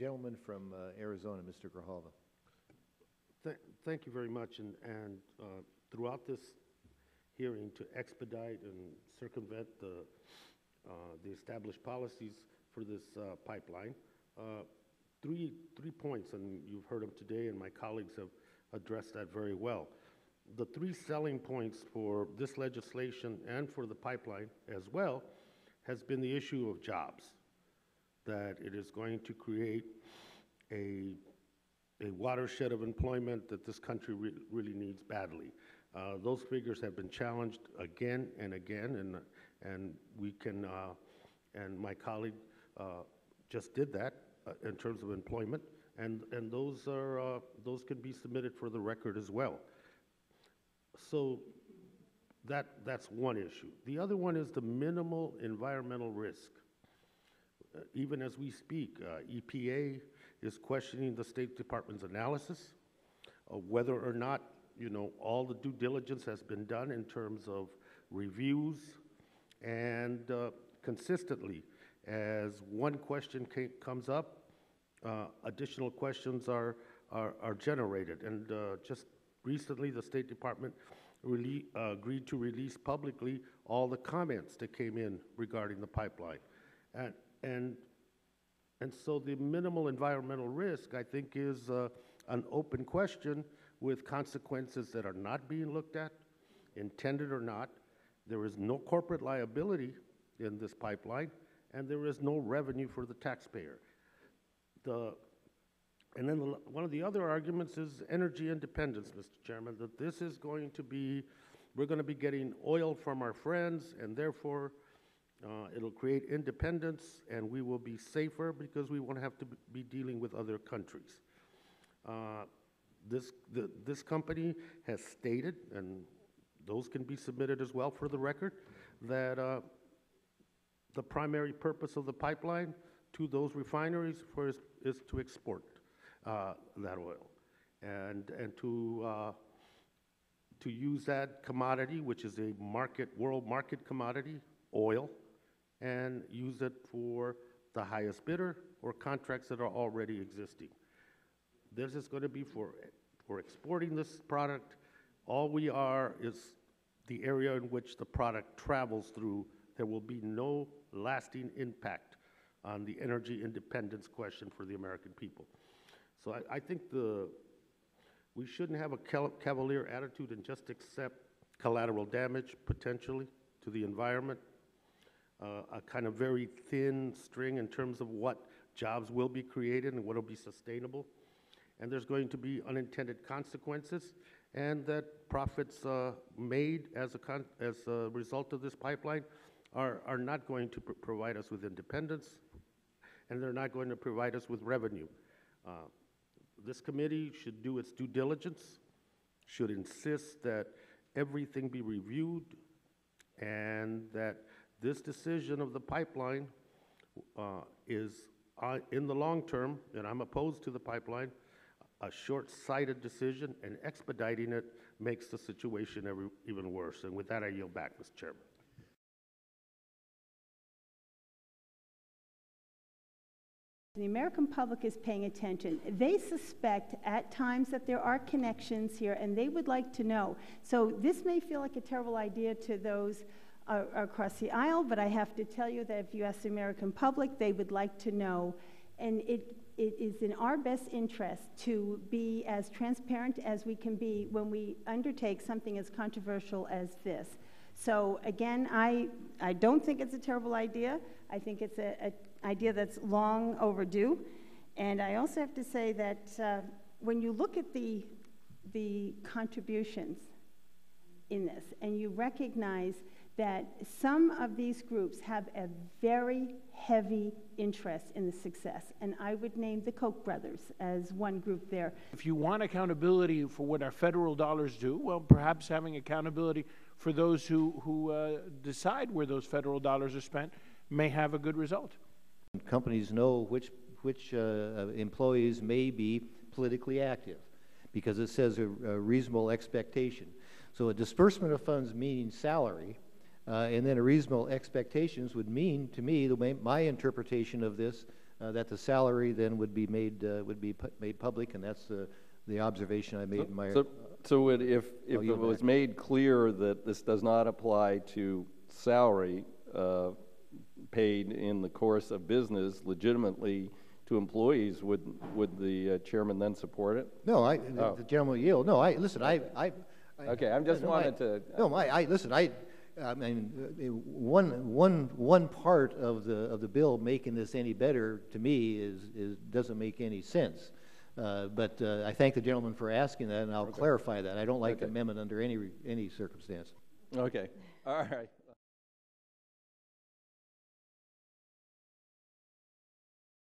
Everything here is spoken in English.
Gentleman from Arizona, Mr. Grijalva. Thank you very much. And throughout this hearing, to expedite and circumvent the established policies for this pipeline, three points, and you've heard them today, and my colleagues have addressed that very well. The three selling points for this legislation and for the pipeline as well has been the issue of jobs, that it is going to create a watershed of employment that this country really needs badly. Those figures have been challenged again and again, and we can, and my colleague just did that in terms of employment, and those can be submitted for the record as well. So that's one issue. The other one is the minimal environmental risk. Even as we speak, EPA is questioning the State Department's analysis of whether or not, all the due diligence has been done in terms of reviews, and consistently, as one question comes up, additional questions are generated. And just recently, the State Department agreed to release publicly all the comments that came in regarding the pipeline. And so the minimal environmental risk, I think, is an open question with consequences that are not being looked at, intended or not. There is no corporate liability in this pipeline, and there is no revenue for the taxpayer. And then one of the other arguments is energy independence, Mr. Chairman, that this is going to be, we're going to be getting oil from our friends, and therefore it'll create independence, and we will be safer because we won't have to be dealing with other countries. This company has stated, and those can be submitted as well for the record, that the primary purpose of the pipeline to those refineries is to export that oil, and to use that commodity, which is a world market commodity, oil, and use it for the highest bidder or contracts that are already existing. This is going to be for exporting this product. All we are is the area in which the product travels through. There will be no lasting impact on the energy independence question for the American people. So I think we shouldn't have a cavalier attitude and just accept collateral damage, potentially, to the environment, a kind of very thin string in terms of what jobs will be created and what will be sustainable. And there's going to be unintended consequences, and that profits made as a result of this pipeline are not going to provide us with independence, and they're not going to provide us with revenue. This committee should do its due diligence, should insist that everything be reviewed, and that this decision of the pipeline is, in the long term, and I'm opposed to the pipeline, a short-sighted decision, and expediting it makes the situation even worse. And with that, I yield back, Mr. Chairman. The American public is paying attention. They suspect at times that there are connections here, and they would like to know. So this may feel like a terrible idea to those across the aisle, but I have to tell you that if you ask the American public, they would like to know. And it is in our best interest to be as transparent as we can be when we undertake something as controversial as this. So again, I don't think it's a terrible idea. I think it's an idea that's long overdue. And I also have to say that when you look at the contributions in this, and you recognize that some of these groups have a very heavy interest in the success, and I would name the Koch brothers as one group there. If you want accountability for what our federal dollars do, well, perhaps having accountability for those who decide where those federal dollars are spent may have a good result. Companies know which employees may be politically active, because it says a reasonable expectation. So a disbursement of funds meaning salary, and then a reasonable expectations would mean, to me, my interpretation of this that the salary then would be made made public, and that's the observation I made in my. So if it was made clear that this does not apply to salary paid in the course of business legitimately to employees, would the chairman then support it? No, the gentleman yield. No, listen. Okay, I'm just wanted to. No, listen. I mean, one part of the bill making this any better to me doesn't make any sense. But I thank the gentleman for asking that, and I'll clarify that. I don't like the amendment under any circumstance. Okay. All right.